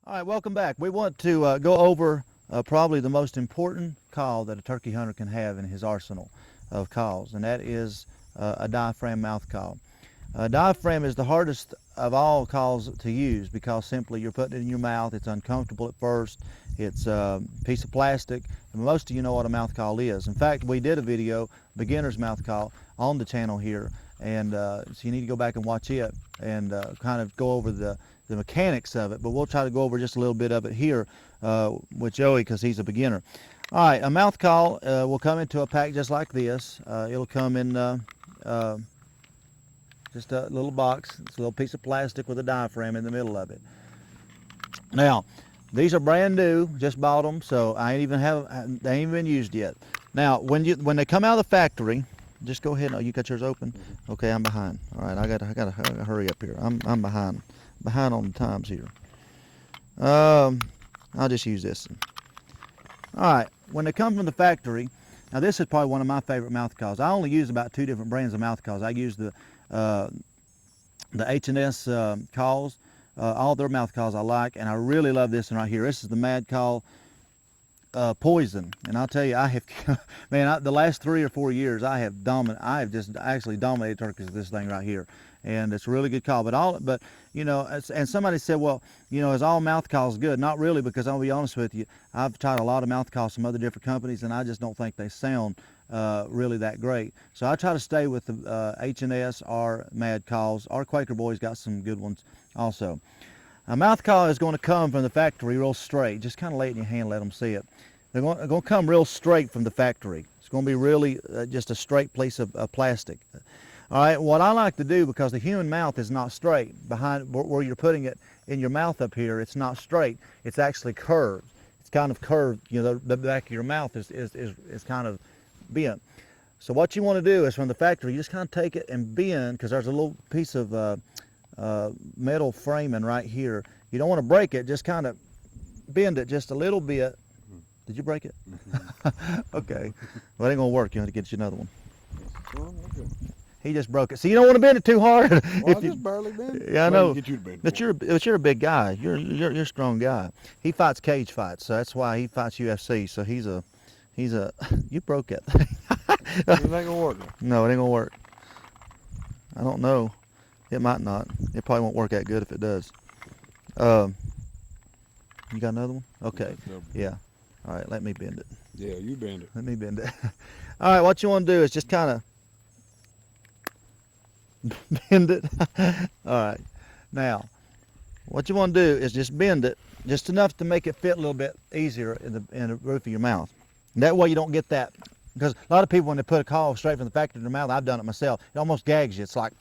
All right, welcome back. We want to go over probably the most important call that a turkey hunter can have in his arsenal of calls, and that is a diaphragm mouth call. Diaphragm is the hardest of all calls to use because simply you're putting it in your mouth. It's uncomfortable at first. It's a piece of plastic, and most of you know what a mouth call is. In fact, we did a video, beginner's mouth call, on the channel here, and so you need to go back and watch it and kind of go over the mechanics of it, but we'll try to go over just a little bit of it here with Joey because he's a beginner. All right, a mouth call will come into a pack just like this. It'll come in just a little box. It's a little piece of plastic with a diaphragm in the middle of it. Now, these are brand new, just bought them, so they ain't even been used yet. Now, when they come out of the factory, just go ahead. Oh, you got yours open? Okay, I'm behind. All right, I gotta hurry up here. I'm behind on the times here. I'll just use this one. All right, when they come from the factory, now this is probably one of my favorite mouth calls. I only use about 2 different brands of mouth calls. I use the H&S calls. All their mouth calls I like, and I really love this one right here. This is the Mad Call Poison, and I'll tell you, I have, man, the last 3 or 4 years, I have just actually dominated turkeys with this thing right here, and it's a really good call. But you know, and somebody said, well, you know, is all mouth calls good? Not really, because I'll be honest with you, I've tried a lot of mouth calls from other different companies, and I just don't think they sound really that great. So I try to stay with the H&S or Mad Calls. Our Quaker Boy's got some good ones also. A mouth call is going to come from the factory real straight. Just kind of lay it in your hand, let them see it. They're going to come real straight from the factory. It's going to be really just a straight piece of plastic. All right, what I like to do, because the human mouth is not straight, behind where you're putting it in your mouth up here, it's not straight. It's actually curved. It's kind of curved. You know, the back of your mouth is kind of bent. So what you want to do is from the factory, you just kind of take it and bend, because there's a little piece of metal framing right here. You don't want to break it, just kind of bend it just a little bit. Did you break it? Okay. Well, it ain't gonna work. You have to get you another one. He just broke it. So you don't want to bend it too hard. Well, I just barely bend it. Yeah, I know. Get you to bend But you're a big guy. You're a strong guy. He fights cage fights, so that's why he fights UFC. So he's a you broke that thing. It ain't gonna work. No, it ain't gonna work. I don't know. It might not. It probably won't work that good if it does. You got another one? Okay. Yeah. All right, let me bend it. Yeah, you bend it. Let me bend it. All right, what you want to do is just kind of bend it. All right. Now, what you want to do is just bend it just enough to make it fit a little bit easier in the roof of your mouth. And that way you don't get that, because a lot of people, when they put a call straight from the factory in their mouth, I've done it myself, it almost gags you. It's like,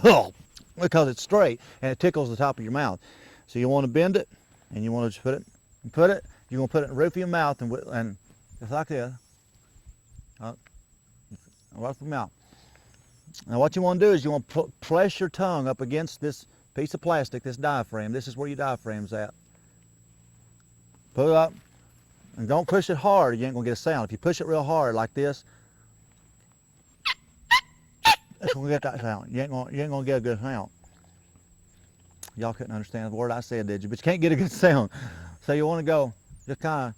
oh, because it's straight and it tickles the top of your mouth. So you want to bend it, and you want to just put it. You're going to put it in the roof of your mouth and just like this. Right from the mouth. Now what you want to do is you want to press your tongue up against this piece of plastic, this diaphragm. This is where your diaphragm's at. Put it up, and don't push it hard. You ain't going to get a sound. If you push it real hard like this, it's going to get that sound. You ain't going to get a good sound. Y'all couldn't understand the word I said, did you? But you can't get a good sound. So you want to go just kind of.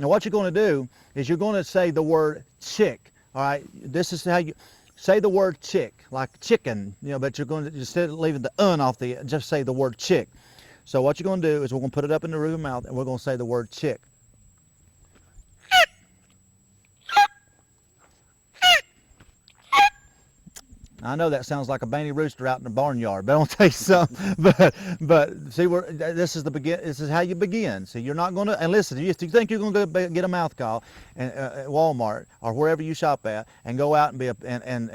Now what you're going to do is you're going to say the word chick. All right, this is how you say the word chick, like chicken. You know, but you're going to, instead of leaving the off the, just say the word chick. So what you're going to do is we're going to put it up in the roof of the mouth, and we're going to say the word chick. I know that sounds like a banty rooster out in the barnyard, but I'll tell you something. But see, this is how you begin. So you're not going to, and listen, if you think you're going to get a mouth call at Walmart or wherever you shop at, and go out and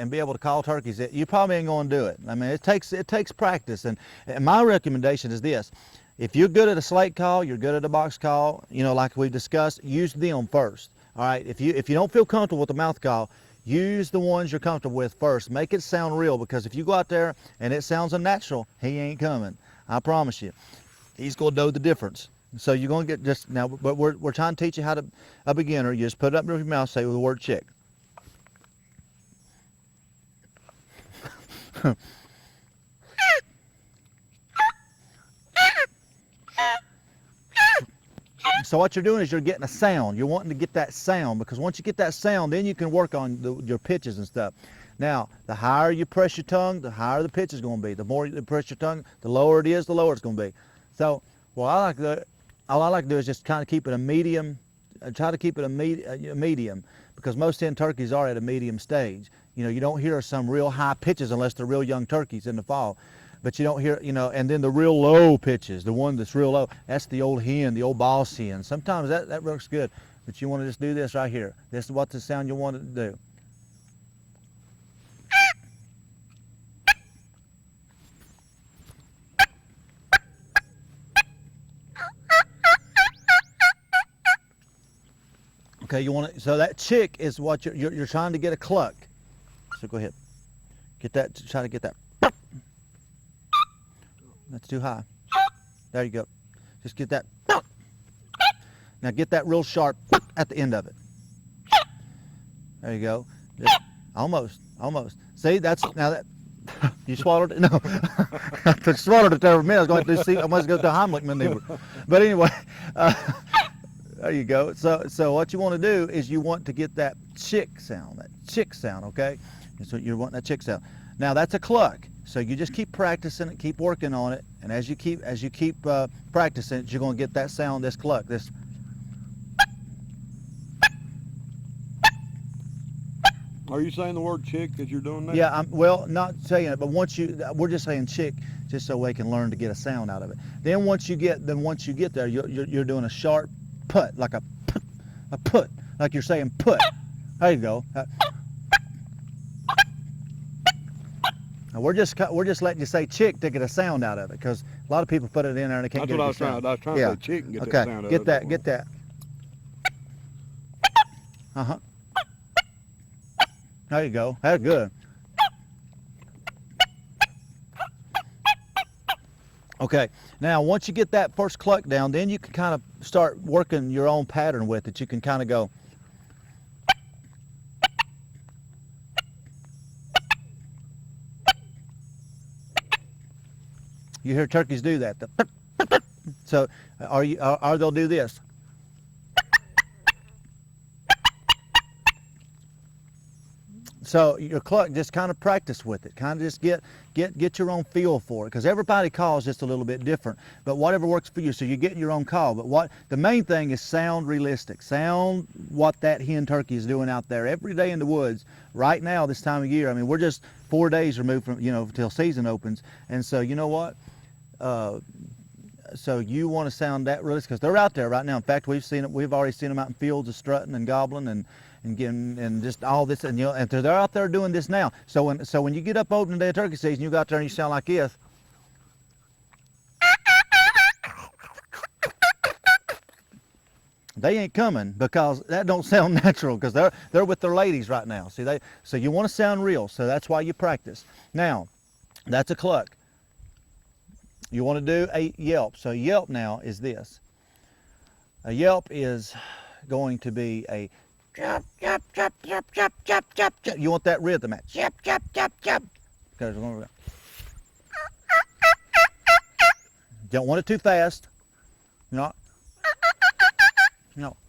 be able to call turkeys, you probably ain't going to do it. I mean, it takes practice. And my recommendation is this: if you're good at a slate call, you're good at a box call. You know, like we discussed, use them first. All right. If you don't feel comfortable with the mouth call, use the ones you're comfortable with first. Make it sound real, because if you go out there and it sounds unnatural, he ain't coming. I promise you. He's going to know the difference. So you're going to get just now, but we're trying to teach you how to, a beginner, you just put it up in your mouth, say the word chick. So what you're doing is you're getting a sound. You're wanting to get that sound, because once you get that sound, then you can work on your pitches and stuff. Now, the higher you press your tongue, the higher the pitch is going to be. The more you press your tongue, the lower it is, the lower it's going to be. So, what I like to do, all I like to do is just kind of keep it a medium. Try to keep it a medium, because most hen turkeys are at a medium stage. You know, you don't hear some real high pitches unless they're real young turkeys in the fall. But you don't hear, you know, and then the real low pitches, the one that's real low, that's the old hen, the old boss hen. Sometimes that works good, but you want to just do this right here. This is what the sound you want it to do. Okay, you want it, so that chick is what you're trying to get a cluck. So go ahead, get that, try to get that. That's too high. There you go. Just get that. Now get that real sharp at the end of it. There you go. Just, almost. See, that's, now that, you swallowed it? No. I swallowed it there for a minute. I was going to see, I must go to Heimlich maneuver. But anyway, there you go. So what you want to do is you want to get that chick sound, okay? And so you want that chick sound. Now that's a cluck. So you just keep practicing it, keep working on it, and as you keep practicing it, you're going to get that sound, this cluck, this. Are you saying the word chick as you're doing that? Yeah, I'm, well, not saying it, but we're just saying chick, just so they can learn to get a sound out of it. Then once you get there, you're doing a sharp put, like a put, like you're saying put. There you go. Now we're just letting you say chick to get a sound out of it, because a lot of people put it in there and they can't That's get what it. I was trying to say chick and get that sound out of it. Get that. There you go. That's good. Okay, now once you get that first cluck down, then you can kind of start working your own pattern with it. You can kind of go. You hear turkeys do that. So, or they'll do this. So your cluck, just kind of practice with it. Kind of just get your own feel for it, because everybody calls just a little bit different. But whatever works for you, so you're getting your own call. But the main thing is sound realistic. Sound what that hen turkey is doing out there every day in the woods. Right now, this time of year, I mean, we're just 4 days removed from, you know, till season opens. And so you know what? So you want to sound that realistic, because they're out there right now. In fact, we've already seen them out in fields of strutting and gobbling and getting, and just all this, and you know, and they're out there doing this now. So when you get up opening day of turkey season, you go out there and you sound like this. They ain't coming, because that don't sound natural, because they're with their ladies right now. See, so you want to sound real, so that's why you practice. Now, that's a cluck. You want to do a yelp. So yelp now is this. A yelp is going to be a chop, chop, chop, chop, chop, chop, chop, chop. You want that rhythm at chop, chop, chop, chop. Don't want it too fast. No,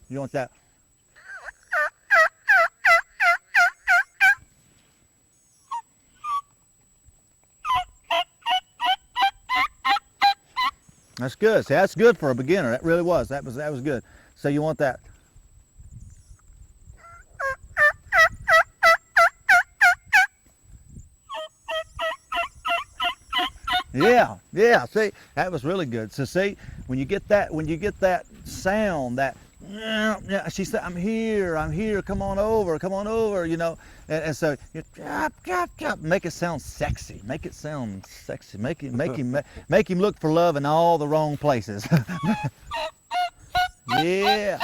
you want that. That's good. See, that's good for a beginner. That really was. That was good. So you want that. Yeah. See, that was really good. So see, when you get that sound, that yeah, she said, I'm here, come on over, you know, and so you chop, make it sound sexy, make him look for love in all the wrong places. Yeah.